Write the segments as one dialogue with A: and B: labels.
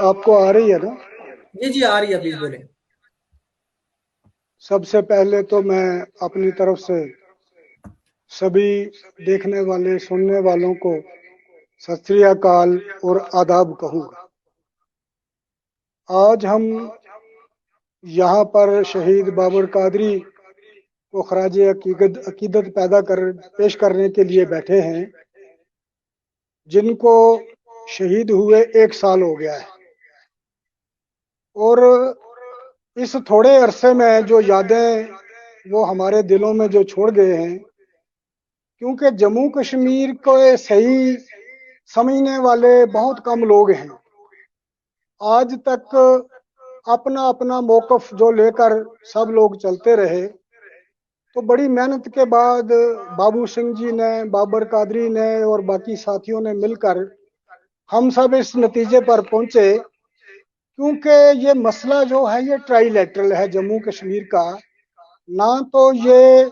A: आपको आ रही है ना?
B: जी जी आ रही है, प्लीज बोले।
A: सबसे पहले तो मैं अपनी तरफ से सभी देखने वाले सुनने वालों को सत श्री अकाल और आदाब कहूँगा। आज हम यहाँ पर शहीद बाबर कादरी को खराज अकीदत पेश करने के लिए बैठे हैं, जिनको शहीद हुए 1 साल हो गया है। और इस थोड़े अरसे में जो यादें वो हमारे दिलों में जो छोड़ गए हैं, क्योंकि जम्मू कश्मीर को सही समझने वाले बहुत कम लोग हैं। आज तक अपना अपना मौकफ जो लेकर सब लोग चलते रहे, तो बड़ी मेहनत के बाद बाबू सिंह जी ने, बाबर कादरी ने और बाकी साथियों ने मिलकर हम सब इस नतीजे पर पहुंचे, क्योंकि ये मसला जो है ये ट्राईलैटरल है जम्मू कश्मीर का, ना तो ये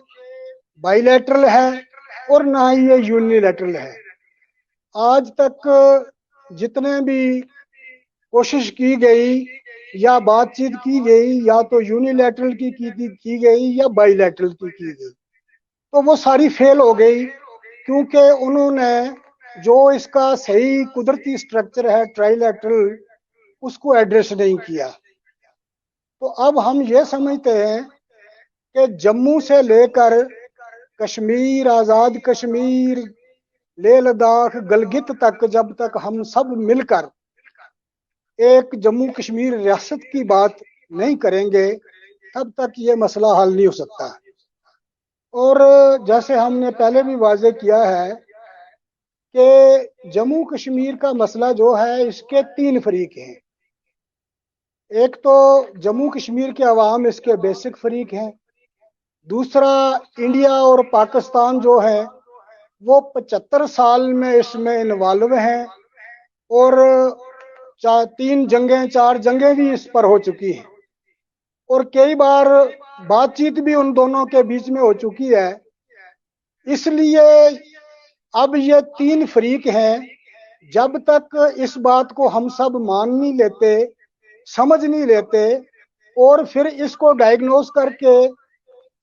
A: बाईलैटरल है और ना ही ये यूनिलैटरल है। आज तक जितने भी कोशिश की गई या बातचीत की गई, या तो यूनिलैटरल की गई या बाईलैटरल की गई, तो वो सारी फेल हो गई, क्योंकि उन्होंने जो इसका सही कुदरती स्ट्रक्चर है ट्राईलैटरल, उसको एड्रेस नहीं किया। तो अब हम ये समझते हैं कि जम्मू से लेकर कश्मीर, आज़ाद कश्मीर, लेह लद्दाख, गलगित तक, जब तक हम सब मिलकर एक जम्मू कश्मीर रियासत की बात नहीं करेंगे, तब तक ये मसला हल नहीं हो सकता। और जैसे हमने पहले भी वाज़ेह किया है कि जम्मू कश्मीर का मसला जो है, इसके 3 फरीक हैं। एक तो जम्मू कश्मीर के अवाम इसके बेसिक फरीक हैं, दूसरा इंडिया और पाकिस्तान जो है वो 75 साल में इसमें इन्वॉल्व हैं, और 3 जंगें 4 जंगें भी इस पर हो चुकी हैं, और कई बार बातचीत भी उन दोनों के बीच में हो चुकी है। इसलिए अब ये 3 फरीक हैं, जब तक इस बात को हम सब मान नहीं लेते, समझ नहीं लेते, और फिर इसको डायग्नोस करके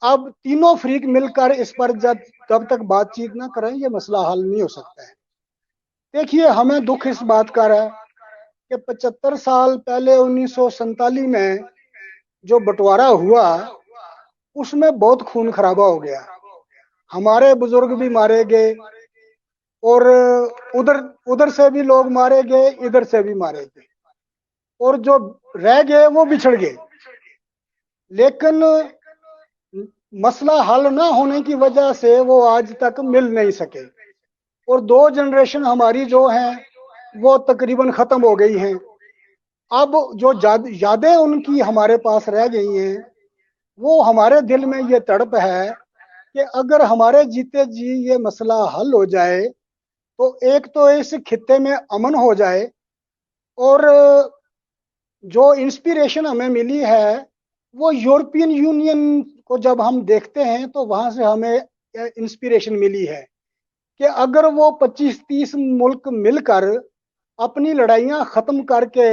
A: अब तीनों फरीक मिलकर इस पर जब तक बातचीत ना करें, ये मसला हल नहीं हो सकता है। देखिए, हमें दुख इस बात का है कि 75 साल पहले 1947 में जो बंटवारा हुआ, उसमें बहुत खून खराबा हो गया। हमारे बुजुर्ग भी मारे गए, और उधर उधर से भी लोग मारे गए, इधर से भी मारे गए, और जो रह गए वो बिछड़ गए। लेकिन मसला हल ना होने की वजह से वो आज तक मिल नहीं सके, और 2 जनरेशन हमारी जो हैं वो तकरीबन ख़त्म हो गई हैं। अब जो यादें उनकी हमारे पास रह गई हैं, वो हमारे दिल में ये तड़प है कि अगर हमारे जीते जी ये मसला हल हो जाए, तो एक तो इस खित्ते में अमन हो जाए, और जो इंस्पिरेशन हमें मिली है वो यूरोपियन यूनियन को जब हम देखते हैं, तो वहाँ से हमें इंस्पिरेशन मिली है कि अगर वो 25-30 मुल्क मिलकर अपनी लड़ाइयाँ ख़त्म करके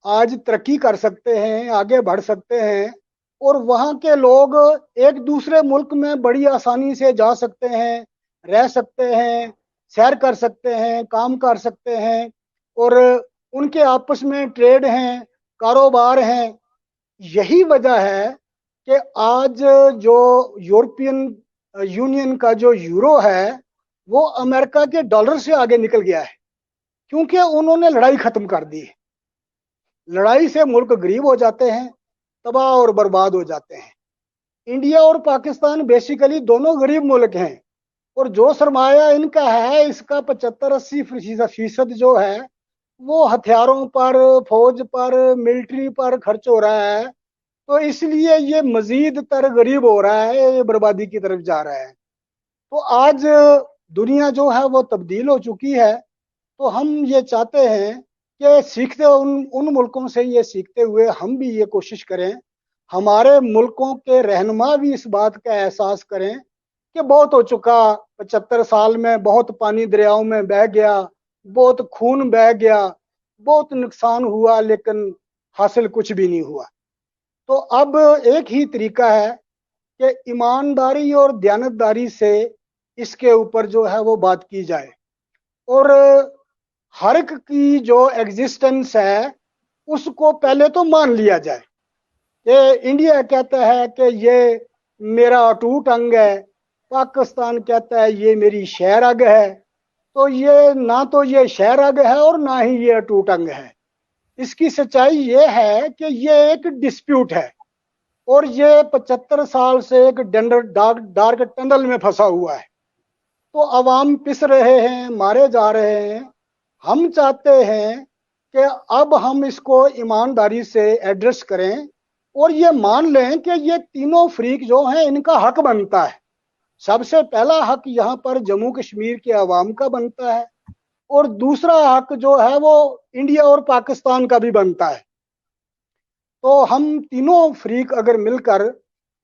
A: आज तरक्की कर सकते हैं, आगे बढ़ सकते हैं, और वहाँ के लोग एक दूसरे मुल्क में बड़ी आसानी से जा सकते हैं, रह सकते हैं, सैर कर सकते हैं, काम कर सकते हैं, और उनके आपस में ट्रेड हैं, कारोबार हैं। यही वजह है कि आज जो यूरोपियन यूनियन का जो यूरो है, वो अमेरिका के डॉलर से आगे निकल गया है, क्योंकि उन्होंने लड़ाई ख़त्म कर दी है। लड़ाई से मुल्क गरीब हो जाते हैं, तबाह और बर्बाद हो जाते हैं। इंडिया और पाकिस्तान बेसिकली दोनों गरीब मुल्क हैं, और जो सरमाया इनका है, इसका 75-80% जो है वो हथियारों पर, फौज पर, मिलिट्री पर खर्च हो रहा है। तो इसलिए ये मजीद तर गरीब हो रहा है, ये बर्बादी की तरफ जा रहा है। तो आज दुनिया जो है वो तब्दील हो चुकी है। तो हम ये चाहते हैं कि सीखते उन मुल्कों से ये सीखते हुए हम भी ये कोशिश करें, हमारे मुल्कों के रहनुमा भी इस बात का एहसास करें कि बहुत हो चुका, 75 साल में बहुत पानी दरियाओं में बह गया, बहुत खून बह गया। بہت نقصان ہوا لیکن حاصل کچھ بھی نہیں ہوا. تو اب ایک ہی طریقہ ہے کہ ایمانداری اور دیانتداری سے اس کے اوپر جو ہے وہ بات کی جائے, اور ہر ایک کی جو ایگزسٹنس ہے اس کو پہلے تو مان لیا جائے. کہ انڈیا کہتا ہے کہ یہ میرا اٹوٹ انگ ہے, پاکستان کہتا ہے یہ میری شہ رگ ہے, تو یہ نہ تو یہ شہ رگ ہے اور نہ ہی یہ اٹوٹ انگ ہے. اس کی سچائی یہ ہے کہ یہ ایک ڈسپیوٹ ہے, اور یہ 75 سال سے ایک ڈارک ٹنل میں پھنسا ہوا ہے. تو عوام پس رہے ہیں, مارے جا رہے ہیں. ہم چاہتے ہیں کہ اب ہم اس کو ایمانداری سے ایڈریس کریں اور یہ مان لیں کہ یہ تینوں فریق جو ہیں ان کا حق بنتا ہے. سب سے پہلا حق یہاں پر جموں کشمیر کے عوام کا بنتا ہے, اور دوسرا حق جو ہے وہ انڈیا اور پاکستان کا بھی بنتا ہے. تو ہم تینوں فریق اگر مل کر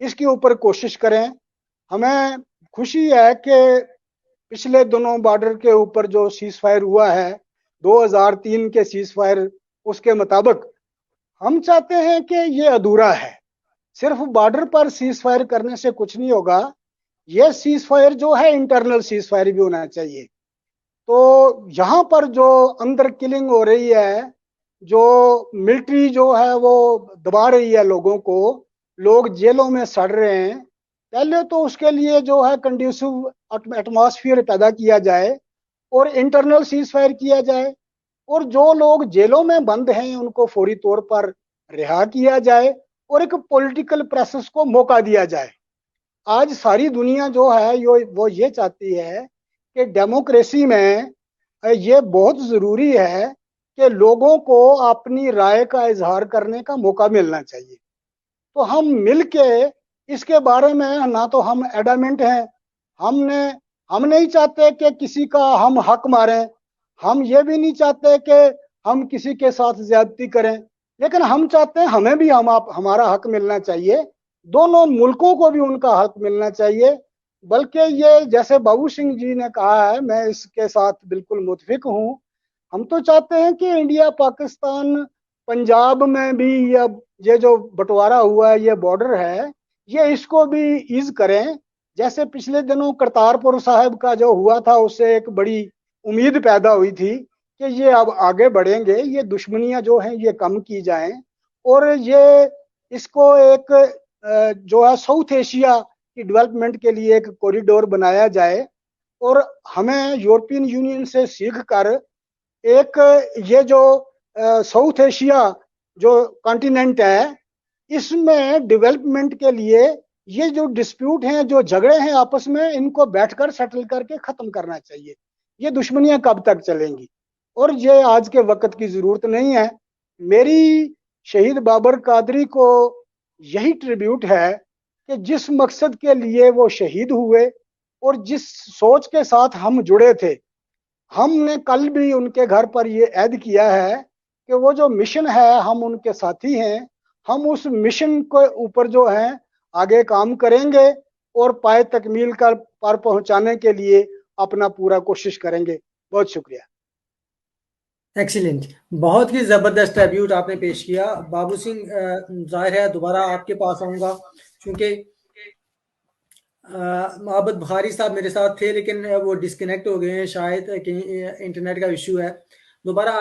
A: اس کے اوپر کوشش کریں. ہمیں خوشی ہے کہ پچھلے دنوں بارڈر کے اوپر جو سیز فائر ہوا ہے 2003 کے سیز فائر, اس کے مطابق ہم چاہتے ہیں کہ یہ ادھورا ہے. صرف بارڈر پر سیز فائر کرنے سے کچھ نہیں ہوگا, یہ سیز فائر جو ہے انٹرنل سیز فائر بھی ہونا چاہیے. تو یہاں پر جو اندر کلنگ ہو رہی ہے, جو ملٹری جو ہے وہ دبا رہی ہے لوگوں کو, لوگ جیلوں میں سڑ رہے ہیں, پہلے تو اس کے لیے جو ہے کنڈیوسو ایٹماسفیئر پیدا کیا جائے اور انٹرنل سیز فائر کیا جائے, اور جو لوگ جیلوں میں بند ہیں ان کو فوری طور پر رہا کیا جائے اور ایک پولیٹیکل پروسیس کو موقع دیا جائے. آج ساری دنیا جو ہے وہ یہ چاہتی ہے کہ ڈیموکریسی میں یہ بہت ضروری ہے کہ لوگوں کو اپنی رائے کا اظہار کرنے کا موقع ملنا چاہیے. تو ہم مل کے اس کے بارے میں نہ تو ہم ایڈامنٹ ہیں, ہم نہیں چاہتے کہ کسی کا ہم حق ماریں, ہم یہ بھی نہیں چاہتے کہ ہم کسی کے ساتھ زیادتی کریں, لیکن ہم چاہتے ہیں ہمیں بھی ہمارا حق ملنا چاہیے, دونوں ملکوں کو بھی ان کا حق ملنا چاہیے. بلکہ یہ جیسے بابو سنگھ جی نے کہا ہے, میں اس کے ساتھ بالکل متفق ہوں. ہم تو چاہتے ہیں کہ انڈیا پاکستان پنجاب میں بھی یہ جو بٹوارا ہوا ہے, یہ بارڈر ہے, یہ اس کو بھی ایز کریں. جیسے پچھلے دنوں کرتارپور صاحب کا جو ہوا تھا, اس سے ایک بڑی امید پیدا ہوئی تھی کہ یہ اب آگے بڑھیں گے, یہ دشمنیاں جو ہیں یہ کم کی جائیں, اور یہ اس کو ایک جو ہے ساؤتھ ایشیا کی ڈیولپمنٹ کے لیے ایک کوریڈور بنایا جائے. اور ہمیں یورپین یونین سے سیکھ کر ایک یہ جو ساؤتھ ایشیا جو کانٹیننٹ ہے, اس میں ڈیولپمنٹ کے لیے یہ جو ڈسپیوٹ ہیں, جو جھگڑے ہیں آپس میں, ان کو بیٹھ کر سیٹل کر کے ختم کرنا چاہیے. یہ دشمنیاں کب تک چلیں گی, اور یہ آج کے وقت کی ضرورت نہیں ہے. میری شہید بابر قادری کو یہی ٹریبیوٹ ہے کہ جس مقصد کے لیے وہ شہید ہوئے اور جس سوچ کے ساتھ ہم جڑے تھے, ہم نے کل بھی ان کے گھر پر یہ عہد کیا ہے کہ وہ جو مشن ہے ہم ان کے ساتھی ہیں, ہم اس مشن کے اوپر جو ہیں آگے کام کریں گے اور پائے تکمیل پر پہنچانے کے لیے اپنا پورا کوشش کریں گے. بہت شکریہ.
B: ایکسیلنٹ, بہت ہی زبردست ٹریبیوٹ آپ نے پیش کیا. بابو سنگھ, ظاہر ہے دوبارہ آپ کے پاس آؤں گا, چونکہ محبت بخاری صاحب میرے ساتھ تھے لیکن وہ ڈسکنیکٹ ہو گئے ہیں, شاید کہ انٹرنیٹ کا ایشو ہے. دوبارہ